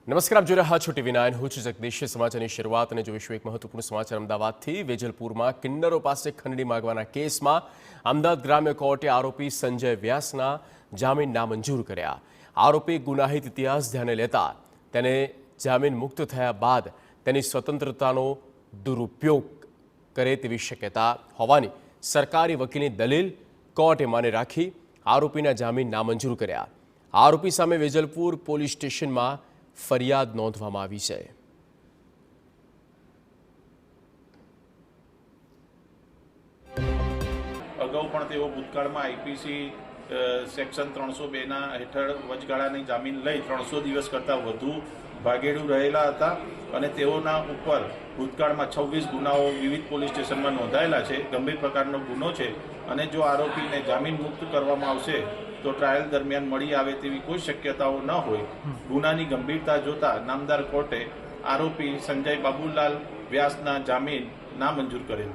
નમસ્કાર, આપ જોઈ રહ્યા છો TV9. હું છું જગદીશ. સમાચારની શરૂઆત અને જોઈશું એક મહત્વપૂર્ણ સમાચાર અમદાવાદથી. વેજલપુરમાં કિન્નરો પાસે ખંડણી માંગવાના કેસમાં અમદાવાદ ગ્રામ્ય કોર્ટે આરોપી સંજય વ્યાસના જામીન નામંજૂર કર્યા. આરોપી ગુનાહિત ઇતિહાસ ધ્યાને લેતા તેને જામીન મુક્ત થયા બાદ તેની સ્વતંત્રતાનો દુરુપયોગ કરે તેવી શક્યતા હોવાની સરકારી વકીલની દલીલ કોર્ટે માને રાખી આરોપીના જામીન નામંજૂર કર્યા. આરોપી સામે વેજલપુર પોલીસ સ્ટેશનમાં ફરિયાદ નોંધવામાં આવી છે. અગાઉ પણ તેઓ ભૂતકાળમાં આઈપીસી સેક્શન 302 હેઠળ વચગાળાની જામીન લઈ 300 દિવસ કરતાં વધુ ભાગેડુ રહેલા હતા અને તેઓના ઉપર ભૂતકાળમાં 26 ગુનાઓ વિવિધ પોલીસ સ્ટેશનમાં નોંધાયેલા છે. ગંભીર પ્રકારનો ગુનો છે અને જો આરોપીને જામીન મુક્ત કરવામાં આવશે તો ટ્રાયલ દરમિયાન મળી આવે તેવી કોઈ શક્યતાઓ ન હોય. ગુનાની ગંભીરતા જોતા નામદાર કોર્ટે આરોપી સંજય બાબુલાલ વ્યાસના જામીન નામંજૂર કરેલ છે.